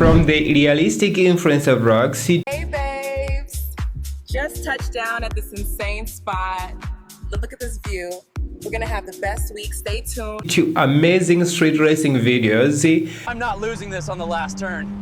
from the realistic influencer vlogs. Hey babes, just touched down at this insane spot. Look at this view. We're gonna have the best week, stay tuned. To amazing street racing videos. I'm not losing this on the last turn.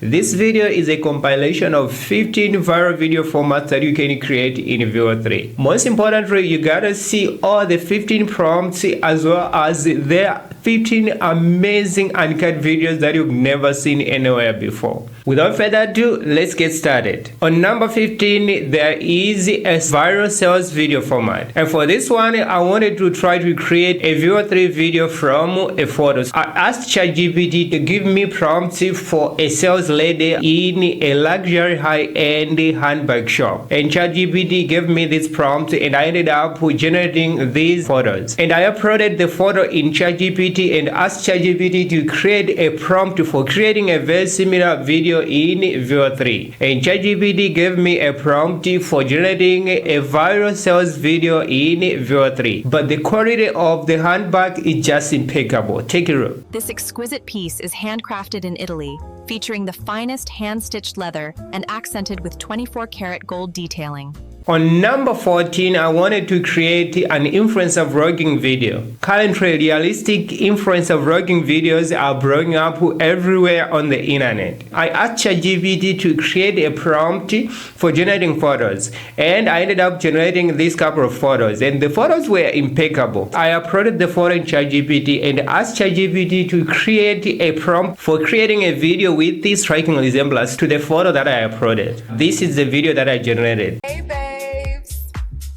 This video is a compilation of 15 viral video formats that you can create in Veo 3. Most importantly, you gotta see all the 15 prompts as well as their 15 amazing uncut videos that you've never seen anywhere before. Without further ado, let's get started. On number 15, there is a viral sales video format. And for this one, I wanted to try to create a Veo 3 video from a photo. I asked ChatGPT to give me prompts for a sales lady in a luxury high-end handbag shop. And ChatGPT gave me this prompt and I ended up generating these photos. And I uploaded the photo in ChatGPT and asked ChatGPT to create a prompt for creating a very similar video in Veo 3. And ChatGPT gave me a prompt for generating a viral sales video in Veo 3. But the quality of the handbag is just impeccable. Take a look. This exquisite piece is handcrafted in Italy, featuring the finest hand-stitched leather and accented with 24-karat gold detailing. On number 14, I wanted to create an influencer vlogging video. Currently, realistic influencer vlogging videos are blowing up everywhere on the internet. I asked ChatGPT to create a prompt for generating photos, and I ended up generating this couple of photos, and the photos were impeccable. I uploaded the photo in ChatGPT and asked ChatGPT to create a prompt for creating a video with this striking resemblance to the photo that I uploaded. This is the video that I generated. Hey babes,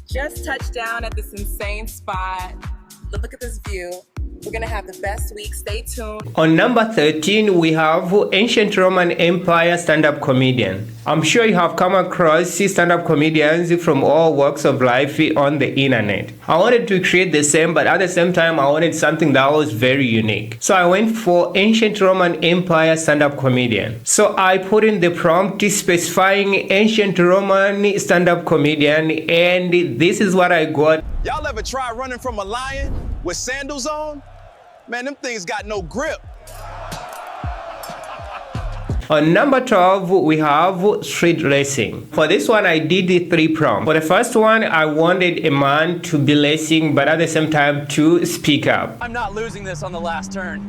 just touched down at this insane spot. Look at this view. We're gonna have the best week, stay tuned. On number 13, we have ancient Roman Empire stand-up comedian. I'm sure you have come across stand-up comedians from all walks of life on the internet. I wanted to create the same, but at the same time, I wanted something that was very unique. So I went for ancient Roman Empire stand-up comedian. So I put in the prompt specifying ancient Roman stand-up comedian, and this is what I got. Y'all ever try running from a lion with sandals on? Man, them things got no grip. On number 12, we have street racing. For this one, I did the 3 prompts. For the first one, I wanted a man to be racing, but at the same time to speak up. I'm not losing this on the last turn.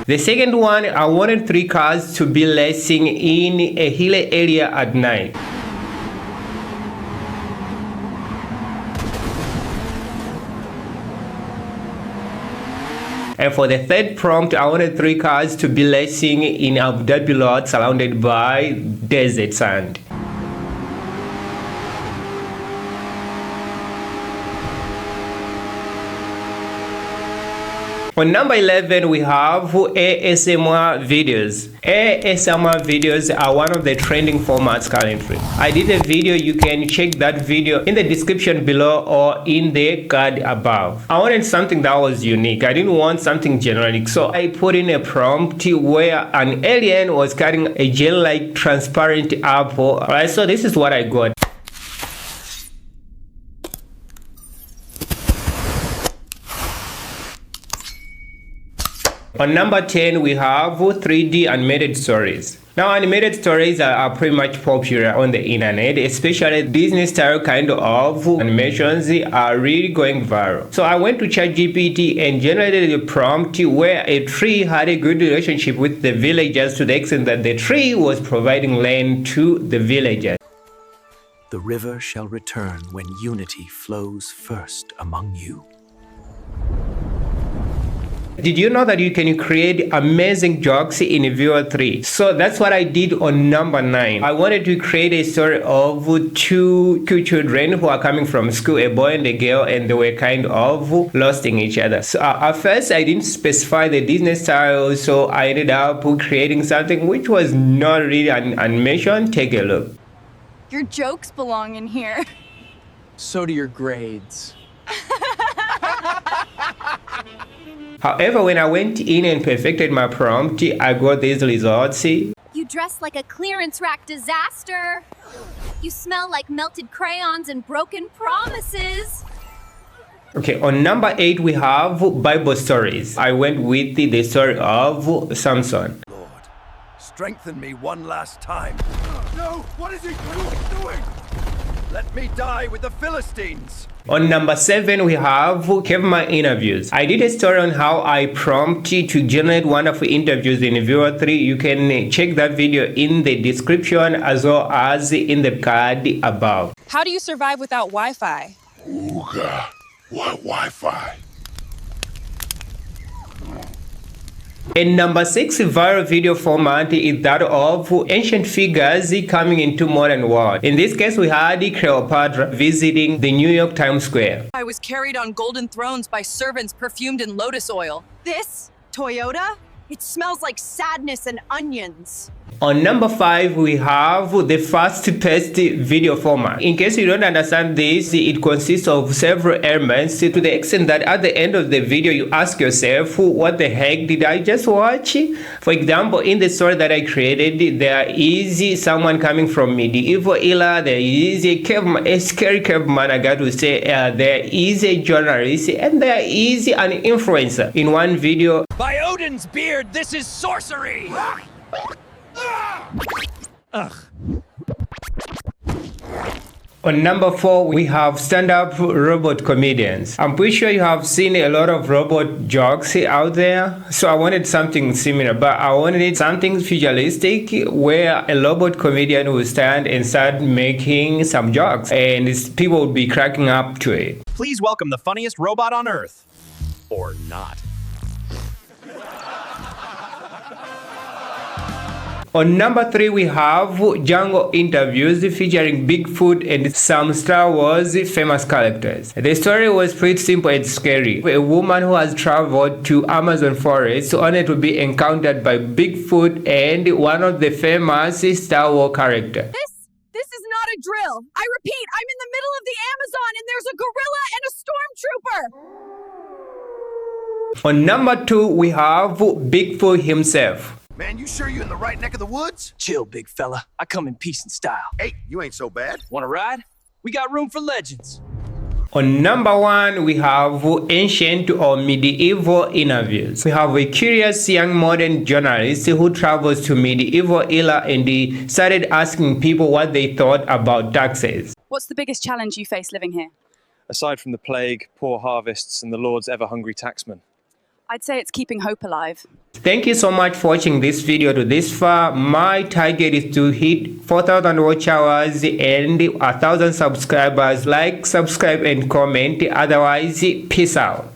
The second one, I wanted 3 cars to be racing in a hilly area at night. And for the third prompt, I wanted 3 cars to be racing in Abu Dhabi lot surrounded by desert sand. On number 11, we have ASMR videos. ASMR videos are one of the trending formats currently. I did a video, you can check that video in the description below or in the card above. I wanted something that was unique. I didn't want something generic, so I put in a prompt where an alien was cutting a gel-like transparent apple. Alright, so this is what I got. On number 10, we have 3D animated stories. Now, animated stories are pretty much popular on the internet, especially Disney style kind of animations are really going viral. So I went to ChatGPT and generated a prompt where a tree had a good relationship with the villagers to the extent that the tree was providing land to the villagers. The river shall return when unity flows first among you. Did you know that you can create amazing jokes in Veo 3? So that's what I did on number 9. I wanted to create a story of 2 children who are coming from school, a boy and a girl, and they were kind of lost in each other. So at first I didn't specify the Disney style, so I ended up creating something which was not really an animation. Take a look. Your jokes belong in here. So do your grades. However, when I went in and perfected my prompt, I got these results. You dress like a clearance rack disaster. You smell like melted crayons and broken promises. Okay, on number 8 we have Bible stories. I went with the story of Samson. Lord, strengthen me one last time. No, what is he doing? Let me die with the Philistines. On number 7 we have Caveman Interviews. I did a story on how I prompt you to generate wonderful interviews in Veo 3. You can check that video in the description as well as in the card above. How do you survive without Wi-Fi? Ooga, what Wi-Fi? And number 6 viral video format is that of ancient figures coming into modern world. In this case, we had Cleopatra visiting the New York Times Square. I was carried on golden thrones by servants perfumed in lotus oil. This Toyota? It smells like sadness and onions. On number 5, we have the fast-paced video format. In case you don't understand this, it consists of several elements to the extent that at the end of the video, you ask yourself, what the heck did I just watch? For example, in the story that I created, there is someone coming from medieval era, there is a scary caveman, I got to say, there is a journalist, and there is an influencer. In one video, By Odin's beard, this is sorcery! Ugh. On number 4, we have stand-up robot comedians. I'm pretty sure you have seen a lot of robot jokes out there, so I wanted something similar, but I wanted something futuristic where a robot comedian will stand and start making some jokes, and people would be cracking up to it. Please welcome the funniest robot on Earth. Or not. On number 3, we have Jungle Interviews featuring Bigfoot and some Star Wars famous characters. The story was pretty simple and scary. A woman who has traveled to Amazon forest only to be encountered by Bigfoot and one of the famous Star Wars characters. This is not a drill. I repeat, I'm in the middle of the Amazon and there's a gorilla and a stormtrooper. On number 2, we have Bigfoot himself. Man, you sure you in the right neck of the woods? Chill, big fella. I come in peace and style. Hey, you ain't so bad. Want to ride? We got room for legends. On number 1, we have ancient or medieval interviews. We have a curious young modern journalist who travels to medieval era and he started asking people what they thought about taxes. What's the biggest challenge you face living here? Aside from the plague, poor harvests, and the Lord's ever-hungry taxman. I'd say it's keeping hope alive. Thank you so much for watching this video to this far. My target is to hit 4,000 watch hours and 1,000 subscribers. Like, subscribe and comment. Otherwise, peace out.